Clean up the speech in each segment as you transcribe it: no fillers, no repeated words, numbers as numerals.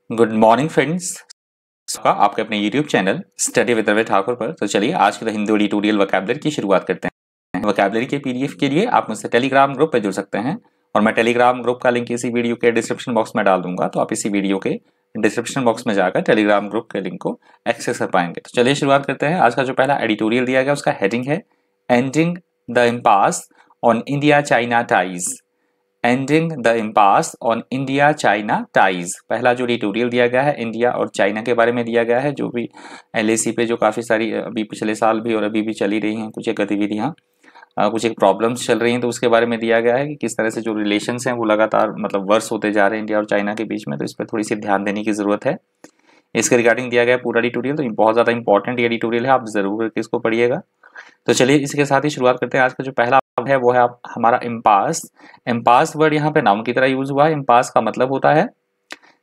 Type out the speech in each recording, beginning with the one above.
Good morning friends. आपके अपने YouTube channel study with Ravi Thakur पर। तो चलिए आज के हिंदी ट्यूटोरियल वोकैबुलरी की शुरुआत करते हैं। वोकैबुलरी के पीडीएफ के लिए आप मुझसे टेलीग्राम ग्रुप पर जुड़ सकते हैं और मैं टेलीग्राम ग्रुप का लिंक इसी वीडियो के डिस्क्रिप्शन बॉक्स में डाल दूंगा, तो आप इसी वीडियो के डिस्क्रिप्शन बॉक्स में जाकर टेलीग्राम ग्रुप के लिंक को एक्सेस कर पाएंगे। तो चलिए शुरुआत करते हैं। आज का जो पहला एडिटोरियल दिया गया उसका हेडिंग है ending the impasse on India China ties. Ending the impasse on India China ties. पहला जो एडिटोरियल दिया गया है इंडिया और चाइना के बारे में दिया गया है, जो भी एलएसी पे जो काफ़ी सारी अभी पिछले साल भी और अभी भी चली रही हैं कुछ एक गतिविधियाँ, कुछ एक प्रॉब्लम्स चल रही हैं, तो उसके बारे में दिया गया है कि किस तरह से जो रिलेशंस हैं वो लगातार मतलब वर्स होते जा रहे हैं इंडिया और चाइना के बीच में। तो इस पर थोड़ी सी ध्यान देने की ज़रूरत है। इसके रिगार्डिंग दिया गया है पूरा एडिटोरियल, तो बहुत ज़्यादा इंपॉर्टेंट एडिटोरियल है, आप ज़रूर करके इसको पढ़िएगा। तो चलिए इसके साथ ही शुरुआत करते हैं। आज का जो पहला है वो है हमारा इम्पास। इम्पास वर्ड यहाँ पे नाउन की तरह यूज हुआ है। इम्पास का मतलब होता है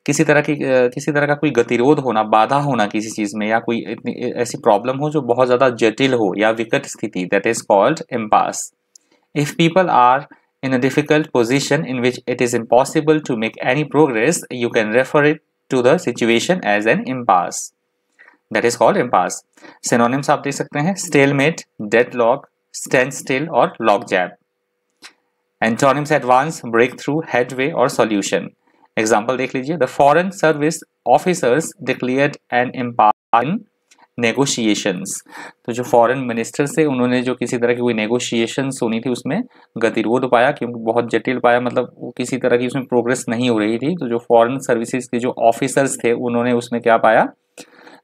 किसी तरह का कोई गतिरोध होना, बाधा होना किसी चीज में, या कोई इतनी ऐसी प्रॉब्लम हो जो बहुत ज्यादा जटिल हो या विकट स्थिति, that is called impasse. If people are in a difficult position in which it is impossible to make any progress, you can refer it to the situation as an impasse. That is called impasse. Synonyms आप देख सकते हैं stalemate, deadlock, standstill और logjam. Antonyms advance, breakthrough, headway और solution. Example देख लीजिए, the foreign service officers declared an impasse in negotiations. तो जो फॉरेन मिनिस्टर थे उन्होंने जो किसी तरह की कोई नेगोशिएशंस होनी थी उसमें गतिरोध पाया, क्योंकि बहुत जटिल पाया, मतलब वो किसी तरह की उसमें प्रोग्रेस नहीं हो रही थी। तो जो फॉरेन सर्विसेज के जो ऑफिसर्स थे उन्होंने उसमें क्या पाया,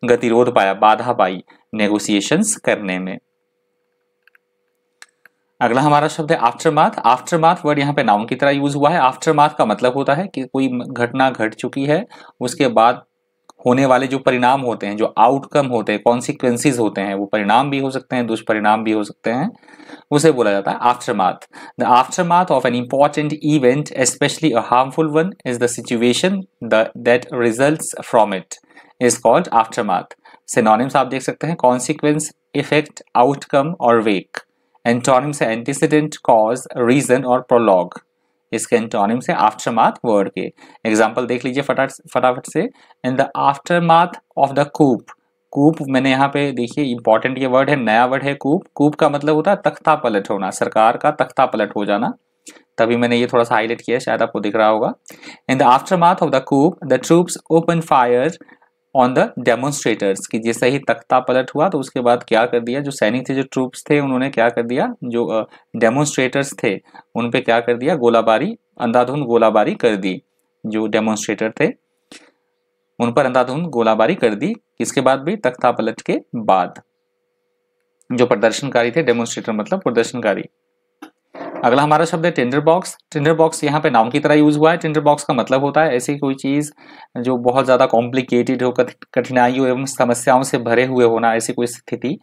गतिरोध पाया, बाधा पाई नेगोशिएशंस करने में। अगला हमारा शब्द है आफ्टरमाथ। आफ्टरमाथ वर्ड यहाँ पे नाउन की तरह यूज हुआ है। आफ्टरमाथ का मतलब होता है कि कोई घटना घट चुकी है, उसके बाद होने वाले जो परिणाम होते हैं, जो आउटकम होते हैं, कॉन्सिक्वेंसेस होते हैं, वो परिणाम भी हो सकते हैं, दुष्परिणाम भी हो सकते हैं, उसे बोला जाता है aftermath. The aftermath of an important event, especially a harmful one, is the situation that results from it, is called aftermath. Synonyms आप देख सकते हैं कॉन्सिक्वेंस, इफेक्ट, आउटकम और वेक। एंटोनिम्स है एंटीसीडेंट, कॉज, रीजन और प्रोलॉग। इसके antonyms है aftermath word के। एग्जांपल देख लीजिए फटाफट से। In the aftermath of the coup. Coup मैंने यहाँ पे देखिए इंपॉर्टेंट ये वर्ड है, नया वर्ड है कूप। कूप का मतलब होता है तख्ता पलट होना, सरकार का तख्ता पलट हो जाना, तभी मैंने ये थोड़ा सा हाईलाइट किया है, शायद आपको दिख रहा होगा। In the aftermath of the coup the troops open fire on the demonstrators, कि जैसे ही तख्ता पलट हुआ तो उसके बाद क्या कर दिया, जो सैनिक थे, जो ट्रूप्स थे, उन्होंने क्या कर दिया, जो डेमोन्स्ट्रेटर्स थे उन पे क्या कर दिया, गोलाबारी, अंधाधुंध गोलाबारी कर दी। जो डेमोन्स्ट्रेटर थे उन पर अंधाधुंध गोलाबारी कर दी, किसके बाद भी, तख्ता पलट के बाद। जो प्रदर्शनकारी थे, डेमोन्स्ट्रेटर मतलब प्रदर्शनकारी। अगला हमारा शब्द है टिंडर बॉक्स। टिंडर बॉक्स यहाँ पे नाउन की तरह यूज हुआ है। टिंडर बॉक्स का मतलब होता है ऐसी कोई चीज जो बहुत ज्यादा कॉम्प्लिकेटेड हो, कठिनाइयों एवं समस्याओं से भरे हुए होना, ऐसी कोई स्थिति,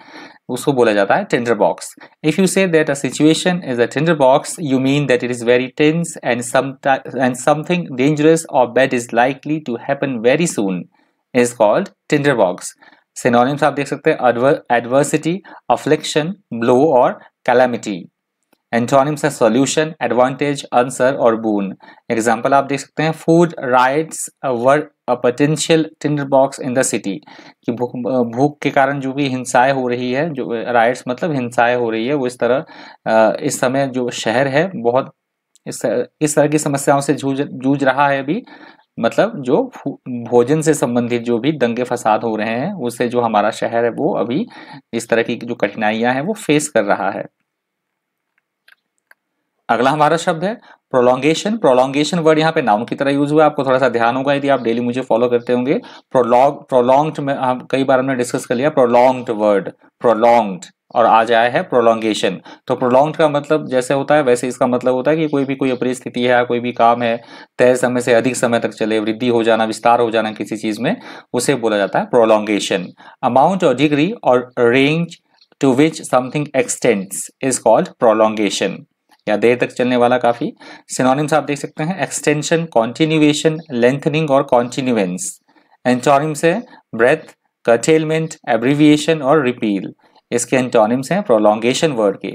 उसको बोला जाता है tinderbox. If you say that a situation is a tinderbox, you mean that it is very tense and something dangerous और bad is likely to happen very soon, is called tinderbox. Synonyms आप देख सकते हैं adversity, affliction, blow और calamity. Antonyms है solution, advantage, answer और boon. Example आप देख सकते हैं, food riots were a potential tinderbox in the city, कि भूख के कारण जो भी हिंसाएं हो रही है, जो राइट्स मतलब हिंसाएं हो रही है, वो इस तरह इस समय जो शहर है बहुत इस तरह की समस्याओं से जूझ रहा है अभी, मतलब जो भोजन से संबंधित जो भी दंगे फसाद हो रहे हैं उससे जो हमारा शहर है वो अभी इस तरह की जो कठिनाइयां हैं वो फेस कर रहा है। अगला हमारा शब्द है प्रोलॉन्गेशन। प्रोलॉन्गेशन वर्ड यहाँ पे नाउन की तरह यूज हुआ है। आपको थोड़ा सा ध्यान होगा यदि आप डेली मुझे फॉलो करते होंगे। प्रोलॉन्ग्ड में हम कई बार हमने डिस्कस कर लिया, प्रोलॉन्ग्ड वर्ड, प्रोलॉन्ग्ड, और आज आया है प्रोलॉन्गेशन। तो प्रोलॉन्ग्ड का मतलब जैसे होता है वैसे इसका मतलब होता है कि कोई परिस्थिति है, कोई भी काम है तय समय से अधिक समय तक चले, वृद्धि हो जाना, विस्तार हो जाना किसी चीज में, उसे बोला जाता है प्रोलॉन्गेशन। अमाउंट और डिग्री और range to which something extends is called prolongation, या देर तक चलने वाला काफी। सिनोनिम्स आप देख सकते हैं एक्सटेंशन, कॉन्टिन्यूएशन, लेंथनिंग और कॉन्टिन्यूएंस। एंटोनिम्स है ब्रेथ, कर्टेलमेंट, एब्रीविएशन और रिपील। इसके एंटोनिम्स हैं प्रोलॉन्गेशन वर्ड के।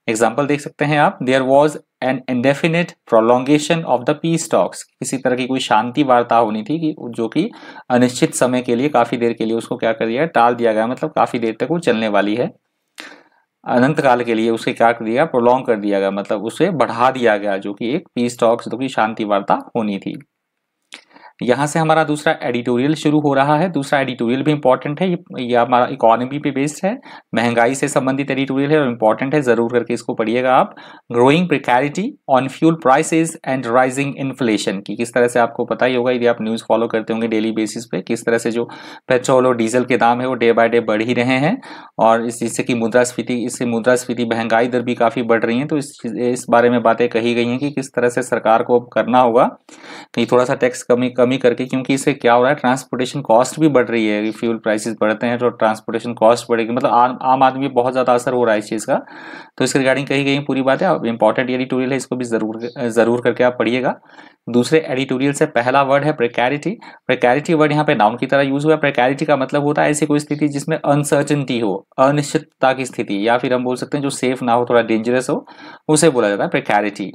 एग्जाम्पल देख सकते हैं आप, there was an indefinite prolongation of the peace talks, किसी तरह की कोई शांति वार्ता होनी थी कि जो कि अनिश्चित समय के लिए, काफी देर के लिए उसको क्या कर दिया, टाल दिया गया, मतलब काफी देर तक वो चलने वाली है, अनंत काल के लिए उसे क्या कर दिया, प्रोलॉन्ग कर दिया गया, मतलब उसे बढ़ा दिया गया, जो कि एक पीस टॉक्स, जो कि शांति वार्ता होनी थी। यहाँ से हमारा दूसरा एडिटोरियल शुरू हो रहा है। दूसरा एडिटोरियल भी इंपॉर्टेंट है, ये हमारा इकोनॉमी पे बेस्ड है, महंगाई से संबंधित एडिटोरियल है और इंपॉर्टेंट है, जरूर करके इसको पढ़िएगा आप। Growing precarity on fuel prices and rising inflation, की किस तरह से, आपको पता ही होगा यदि आप न्यूज फॉलो करते होंगे डेली बेसिस पे, किस तरह से जो पेट्रोल और डीजल के दाम है वो डे बाय डे बढ़ ही रहे हैं, और इससे की मुद्रास्फीति, इससे मुद्रास्फीति महंगाई दर भी काफी बढ़ रही है। तो इस बारे में बातें कही गई हैं कि किस तरह से सरकार को करना होगा कि थोड़ा सा टैक्स कमी करके, क्योंकि इससे क्या हो रहा है, ट्रांसपोर्टेशन कॉस्ट भी बढ़ रही है, फ्यूल प्राइसेस बढ़ते हैं तो ट्रांसपोर्टेशन कॉस्ट बढ़ेगी, मतलब आम आदमी बहुत ज्यादा असर हो रहा है इस चीज का। तो इसके रिगार्डिंग कही गई पूरी बातें, इंपॉर्टेंट एडिटोरियल है, इसको भी जरूर करके आप पढ़िएगा। दूसरे एडिटोरियल से पहला वर्ड है प्रिकैरिटी। प्रिकैरिटी वर्ड यहाँ पे नाउन की तरह यूज हुआ है। प्रिकैरिटी का मतलब होता है ऐसी कोई स्थिति जिसमें अनसर्टेनिटी हो, अनिश्चितता की स्थिति, या फिर हम बोल सकते हैं जो सेफ ना हो, थोड़ा डेंजरस हो, उसे बोला जाता है प्रिकैरिटी।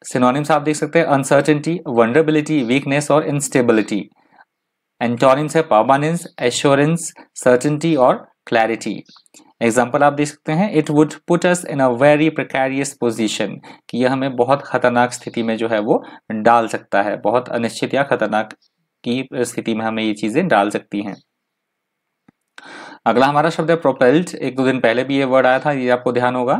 सिनोनिम्स आप देख सकते हैं, अनसर्टेनिटी, वल्नरेबिलिटी, वीकनेस और इंस्टेबिलिटी। एंटोनिम्स है परमानेंस, एश्योरेंस, सर्टेनिटी और क्लैरिटी। एग्जाम्पल आप देख सकते हैं, it would put us in a very precarious position, कि यह हमें बहुत खतरनाक स्थिति में जो है वो डाल सकता है, बहुत अनिश्चित या खतरनाक की स्थिति में हमें ये चीजें डाल सकती हैं। अगला हमारा शब्द है प्रोपेल्ड। एक दो दिन पहले भी ये वर्ड आया था, ये आपको ध्यान होगा।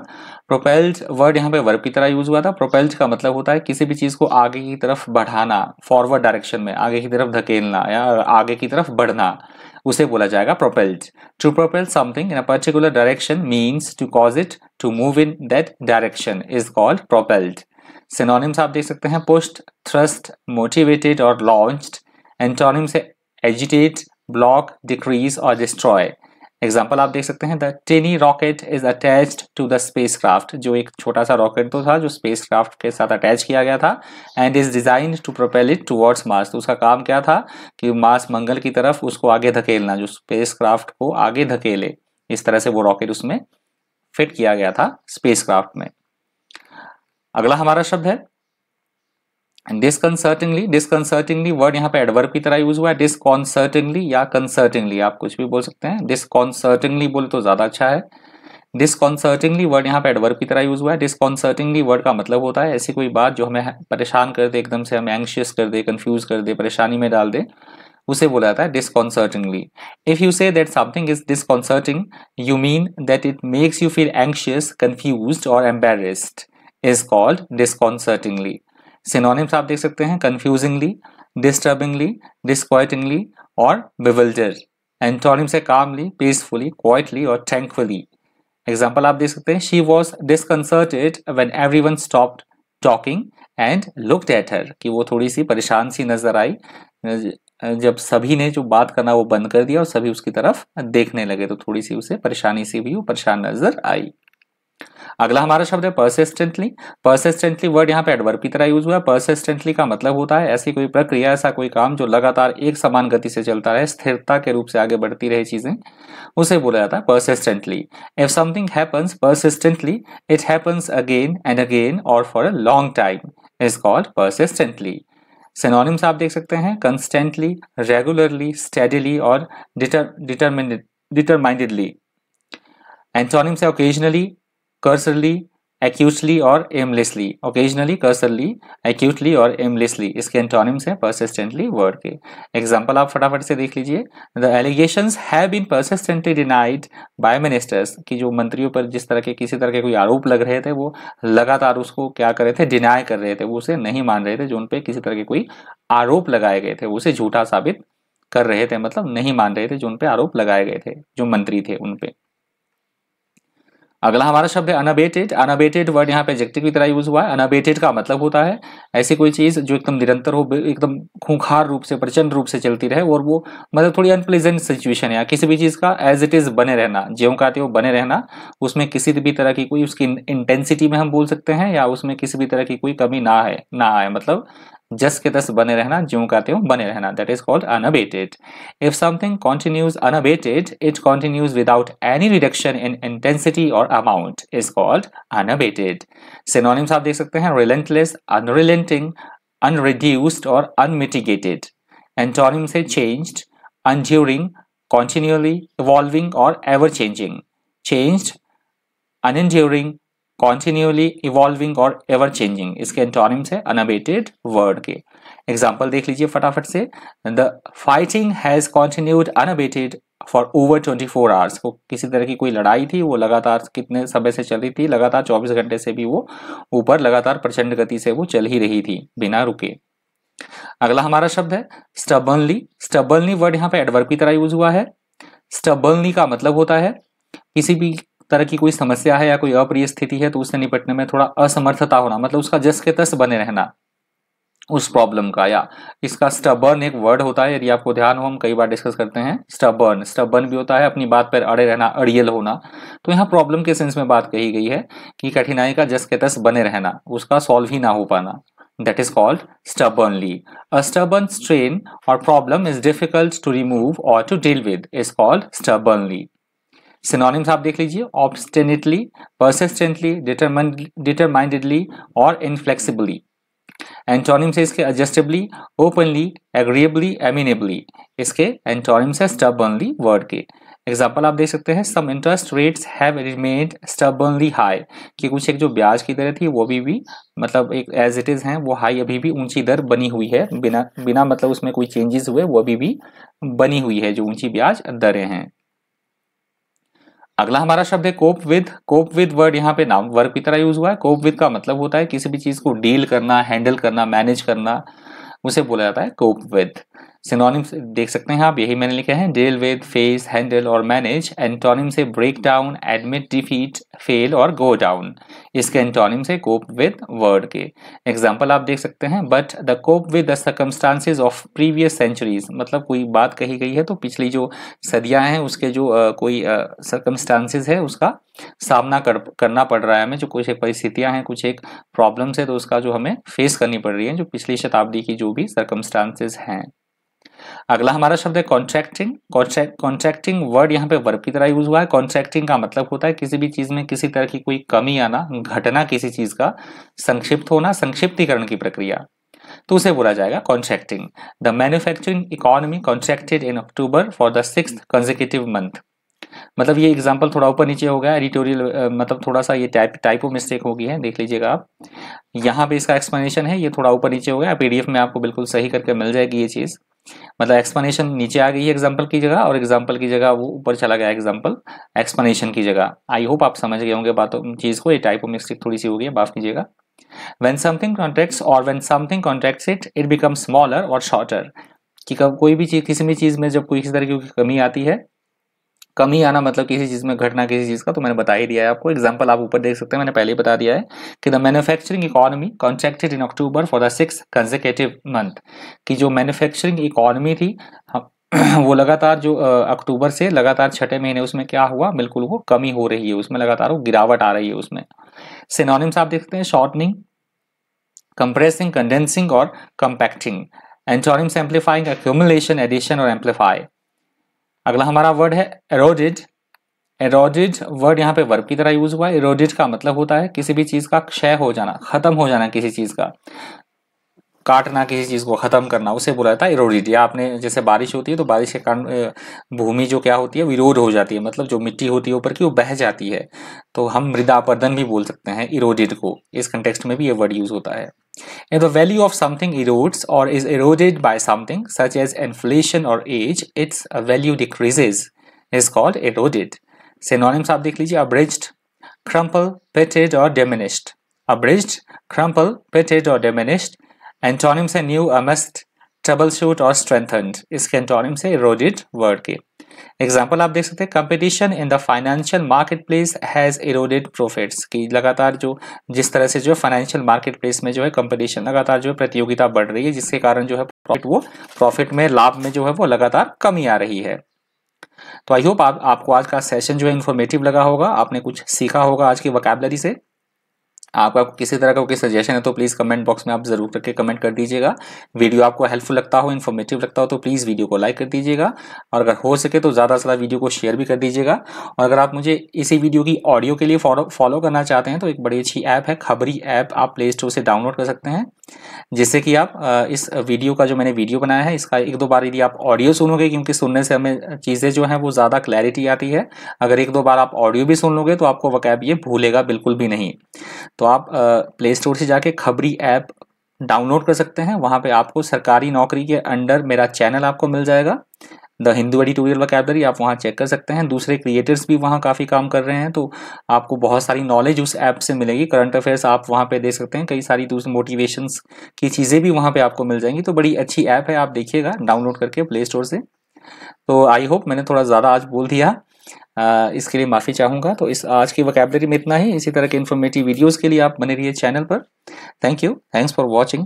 प्रोपेल्ड वर्ड यहाँ पे वर्ब की तरह यूज हुआ था। प्रोपेल्ड का मतलब होता है किसी भी चीज को आगे की तरफ बढ़ाना, फॉरवर्ड डायरेक्शन में, आगे की तरफ धकेलना या आगे की तरफ बढ़ना, उसे बोला जाएगा propelled. To propel something in a particular direction means to cause it to move in that direction is called propelled. Synonyms आप देख सकते हैं, पुश्ड, थ्रस्ट, मोटिवेटेड और लॉन्च्ड। एंटोनिम्स है एजिटेट, ब्लॉक, डिक्रीज और डिस्ट्रॉय। एग्जाम्पल आप देख सकते हैं, the tiny rocket is attached to the spacecraft, जो एक छोटा सा रॉकेट तो था जो स्पेसक्राफ्ट के साथ अटैच किया गया था, and is designed to propel it towards Mars. तो उसका काम क्या था कि मार्स, मंगल की तरफ उसको आगे धकेलना, जो स्पेसक्राफ्ट को आगे धकेले, इस तरह से वो रॉकेट उसमें फिट किया गया था स्पेसक्राफ्ट में। अगला हमारा शब्द है डिस्कंसर्टिंगली। डिस्कंसर्टिंगली वर्ड यहाँ पे एडवर्ब की तरह यूज हुआ है। डिस्कॉन्सर्टिंगली या कंसर्टिंगली, आप कुछ भी बोल सकते हैं। डिस्कॉन्सर्टिंगली बोले तो ज्यादा अच्छा है। डिस्कॉन्सर्टिंगली वर्ड यहाँ पे एडवर्ब की तरह यूज हुआ है। डिस्कॉन्सर्टिंगली वर्ड का मतलब होता है ऐसी कोई बात जो हमें परेशान कर दे, एकदम से हमें एंग्शियस कर दे, कंफ्यूज कर दे, परेशानी में डाल दे, उसे बोला जाता है disconcertingly. If you say that something is disconcerting, you mean that it makes you feel anxious, confused और embarrassed, is called disconcertingly. Synonyms आप देख सकते हैं, कंफ्यूजिंगली, डिस्टर्बिंगली, डिस्क्वाइटिंगली और बिविल्डर। एंटोनिम्स है कामली, पीसफुली, क्वाइटली और ट्रैंक्विली। एग्जाम्पल आप देख सकते हैं, she was disconcerted when everyone stopped talking and looked at her, कि वो थोड़ी सी परेशान सी नजर आई जब सभी ने जो बात करना वो बंद कर दिया और सभी उसकी तरफ देखने लगे, तो थोड़ी सी उसे परेशानी सी भी वो परेशान नजर आई। अगला हमारा शब्द है परसिस्टेंटली। परसिस्टेंटली वर्ड यहाँ पे एडवर्ब की तरह यूज हुआ है। परसिस्टेंटली का मतलब होता है ऐसी कोई प्रक्रिया, ऐसा कोई काम जो लगातार एक समान गति से चलता रहे, स्थिरता के रूप से आगे बढ़ती रहे चीजें, उसे बोला जाता है persistently. If something happens persistently, it happens again and again और for a long time, is called persistently. Synonyms आप देख सकते हैं, कंस्टेंटली, रेगुलरली, स्टेडिली और डिटरमाइंडेडली। एंटोनिम्स है ओकेजनली, कर्सरली, एक्यूटली और एमलेसली। ओकेजनली, कर्सरली, एक्यूटली और एमलेसली इसके एंटोनिम्स हैं परसिस्टेंटली वर्ड के। एग्जांपल आप फटाफट से देख लीजिए, the allegations have been persistently denied by ministers, कि जो मंत्रियों पर जिस तरह के किसी तरह के कोई आरोप लग रहे थे वो लगातार उसको क्या कर रहे थे, डिनाई कर रहे थे, वो उसे नहीं मान रहे थे, जो उन पे किसी तरह के कोई आरोप लगाए गए थे उसे झूठा साबित कर रहे थे, मतलब नहीं मान रहे थे जो उन पे आरोप लगाए गए थे, जो मंत्री थे उन पे। अगला हमारा शब्द है अनअबेटेड। अनअबेटेड वर्ड यहाँ पे एडजेक्टिव की तरह यूज हुआ है। अनअबेटेड का मतलब होता है ऐसी कोई चीज जो एकदम निरंतर हो, एकदम खूंखार रूप से, प्रचंड रूप से चलती रहे, और वो मतलब थोड़ी अनप्लेजेंट सिचुएशन है, किसी भी चीज का एज इट इज बने रहना, ज्यों का त्यों बने रहना, उसमें किसी भी तरह की कोई उसकी इंटेंसिटी में हम बोल सकते हैं, या उसमें किसी भी तरह की कोई कमी ना आए, मतलब जस के तस बने रहना, ज्यों का त्यों बने रहना, that is called unabated. If something continues unabated, it continues without any reduction in intensity or amount, is called unabated. Synonyms आप देख सकते हैं relentless, unrelenting, unreduced और unmitigated. Antonym से changed, enduring, continually, evolving और ever changing. Changed, unenduring, continually evolving और ever changing, इसके antonyms है unabated वर्ड के. एग्जाम्पल देख लीजिए फटाफट से. The fighting has continued unabated for over 24 hours. को किसी तरह की कोई लड़ाई थी, वो लगातार कितने समय से चल रही थी, लगातार 24 घंटे से भी वो ऊपर लगातार प्रचंड गति से वो चल ही रही थी बिना रुके. अगला हमारा शब्द है stubbornly. stubbornly वर्ड यहाँ पे एडवर्ब की तरह यूज हुआ है. stubbornly का मतलब होता है किसी भी तरह की कोई समस्या है या कोई अप्रिय स्थिति है तो उससे निपटने में थोड़ा असमर्थता होना, मतलब उसका जस के तस बने रहना उस प्रॉब्लम का. या इसका स्टबर्न एक वर्ड होता है, यदि आपको ध्यान हो, हम कई बार डिस्कस करते हैं. स्टबर्न स्टबर्न भी होता है अपनी बात पर अड़े रहना, अड़ियल होना. तो यहाँ प्रॉब्लम के सेंस में बात कही गई है कि कठिनाई का जस के तस बने रहना, उसका सॉल्व ही ना हो पाना. That is called stubbornly. A stubborn strain or problem is difficult to remove or to deal with, is called stubbornly. Synonyms आप देख लीजिए obstinately, persistently, determinedly और inflexibly. Antonyms है इसके adjustably, openly, agreeably, amenably. इसके antonyms है stubbornly word के. Example आप देख सकते हैं some interest rates have remained stubbornly high, कि कुछ एक जो ब्याज की दर थी वो भी मतलब एक एज इट इज हैं, वो हाई अभी भी ऊंची दर बनी हुई है, बिना मतलब उसमें कोई चेंजेस हुए वो अभी भी बनी हुई है जो ऊंची ब्याज दरें हैं. अगला हमारा शब्द है cope with. Cope with word यहाँ पे नाउन वर्ब की तरह यूज हुआ है. कोप विद का मतलब होता है किसी भी चीज को डील करना, हैंडल करना, मैनेज करना, उसे बोला जाता है कोप विद. सिनोनिम्स देख सकते हैं आप, यही मैंने लिखे हैं, डील विद, फेस, हैंडल और मैनेज. एंटोनिम से break down, admit, defeat, fail और गो डाउन. इसके एंटोनिम से कोप विद वर्ड के. एग्जांपल आप देख सकते हैं, but the cope with the circumstances of previous centuries, मतलब कोई बात कही गई है तो पिछली जो सदियां हैं उसके जो कोई सर्कमस्टांसेस है उसका सामना करना पड़ रहा है हमें, जो कुछ एक परिस्थितियां हैं, कुछ एक प्रॉब्लम्स है तो उसका जो हमें फेस करनी पड़ रही है, जो पिछली शताब्दी की जो भी सर्कमस्टांसेस हैं. अगला हमारा शब्द है कॉन्ट्रैक्टिंग. कॉन्ट्रैक्टिंग वर्ड यहाँ पे वर्ब की तरह यूज हुआ है. कॉन्ट्रैक्टिंग का मतलब होता है किसी भी चीज में किसी तरह की कोई कमी आना, घटना किसी चीज का संक्षिप्त होना, संक्षिप्तीकरण की प्रक्रिया, तो उसे बोला जाएगा contracting. The manufacturing economy contracted in October for the 6th consecutive month. मतलब ये एग्जांपल थोड़ा ऊपर नीचे हो गया, एडिटोरियल मतलब थोड़ा सा ये टाइपो मिस्टेक हो गई है, देख लीजिएगा आप. यहाँ पे इसका एक्सप्लेनेशन है, ये थोड़ा ऊपर नीचे हो गया, पीडीएफ में आपको बिल्कुल सही करके मिल जाएगी ये चीज. मतलब एक्सप्लेनेशन नीचे आ गई है एग्जांपल की जगह, और एग्जांपल की जगह वो ऊपर चला गया एग्जांपल एक्सप्लेनेशन की जगह. आई होप आप समझ गए होंगे बातों चीज को. ये टाइपो मिस्टेक थोड़ी सी हो गई है, माफ कीजिएगा. When something contracts or when something contracts it becomes smaller or shorter. कि कब कोई भी चीज, किसी भी चीज में जब कोई किसी तरह की कमी आती है, कमी आना मतलब किसी चीज में घटना किसी चीज का, तो मैंने बता ही दिया है आपको. एग्जांपल आप ऊपर देख सकते हैं, मैंने पहले ही बता दिया है कि the manufacturing economy contracted in October for the 6th consecutive month. कि जो मैन्युफैक्चरिंग इकोनॉमी थी वो लगातार जो अक्टूबर से लगातार 6ठे महीने उसमें क्या हुआ, बिल्कुल वो कमी हो रही है, उसमें लगातार वो गिरावट आ रही है उसमें. सिनोनिम्स आप देखते हैं शॉर्टनिंग, कंप्रेसिंग, कंडेंसिंग और compacting. Antonyms amplifying, accumulation, addition और एम्पलीफाई. अगला हमारा वर्ड है एरोडेड. एरोडेड वर्ड यहाँ पे वर्ब की तरह यूज हुआ है. एरोडेड का मतलब होता है किसी भी चीज का क्षय हो जाना, खत्म हो जाना, किसी चीज का काटना, किसी चीज को खत्म करना, उसे बोला जाता है इरोडेड. या आपने जैसे बारिश होती है तो बारिश के कारण भूमि जो क्या होती है विरोध हो जाती है, मतलब जो मिट्टी होती है ऊपर की वो बह जाती है, तो हम मृदा अपरदन भी बोल सकते हैं इरोडेड को. इस कंटेक्स्ट में भी ये वर्ड यूज होता है. If the value of something erodes or is eroded by something such as inflation or age, its value decreases, is called eroded. Synonyms आप देख लीजिए, abridged, crumple, pitted और diminished. Abridged, crumple, pitted और diminished. Antonyms है new, amust, troubleshoot और strengthened. इसके antonyms है eroded word के. एग्जाम्पल आप देख सकते हैं, competition in the financial market place has eroded profits. की लगातार जो जिस तरह से जो फाइनेंशियल मार्केट प्लेस में जो है कंपटीशन, लगातार जो है प्रतियोगिता बढ़ रही है, जिसके कारण जो है प्रॉफिट में, लाभ में जो है वो लगातार कमी आ रही है. तो आई होप आपको आज का सेशन जो है इन्फॉर्मेटिव लगा होगा, आपने कुछ सीखा होगा आज की वोकैबुलरी से. आपका किसी तरह का कोई सजेशन है तो प्लीज़ कमेंट बॉक्स में आप ज़रूर करके कमेंट कर दीजिएगा। वीडियो आपको हेल्पफुल लगता हो, इन्फॉर्मेटिव लगता हो तो प्लीज़ वीडियो को लाइक कर दीजिएगा और अगर हो सके तो ज़्यादा से ज़्यादा वीडियो को शेयर भी कर दीजिएगा। और अगर आप मुझे इसी वीडियो की ऑडियो के लिए फॉलो करना चाहते हैं तो एक बड़ी अच्छी ऐप है खबरी ऐप, आप प्ले स्टोर से डाउनलोड कर सकते हैं, जिससे कि आप इस वीडियो का जो मैंने वीडियो बनाया है इसका एक दो बार यदि आप ऑडियो सुनोगे, क्योंकि सुनने से हमें चीज़ें जो हैं वो ज़्यादा क्लैरिटी आती है, अगर एक दो बार आप ऑडियो भी सुन लोगे तो आपको वोकैब ये भूलेगा बिल्कुल भी नहीं। तो आप प्ले स्टोर से जाके खबरी ऐप डाउनलोड कर सकते हैं। वहाँ पे आपको सरकारी नौकरी के अंडर मेरा चैनल आपको मिल जाएगा, द हिंदू एडिटोरियल वोकैबुलरी, आप वहाँ चेक कर सकते हैं। दूसरे क्रिएटर्स भी वहाँ काफ़ी काम कर रहे हैं, तो आपको बहुत सारी नॉलेज उस ऐप से मिलेगी। करंट अफेयर्स आप वहाँ पे देख सकते हैं, कई सारी दूसरी मोटिवेशंस की चीज़ें भी वहाँ पे आपको मिल जाएंगी। तो बड़ी अच्छी ऐप है, आप देखिएगा डाउनलोड करके प्ले स्टोर से। तो आई होप मैंने थोड़ा ज़्यादा आज बोल दिया, इसके लिए माफ़ी चाहूँगा। तो इस आज की वोकैबुलरी में इतना ही। इसी तरह के इन्फॉर्मेटिव वीडियोज़ के लिए आप बने रहिए चैनल पर। Thank you, thanks for watching.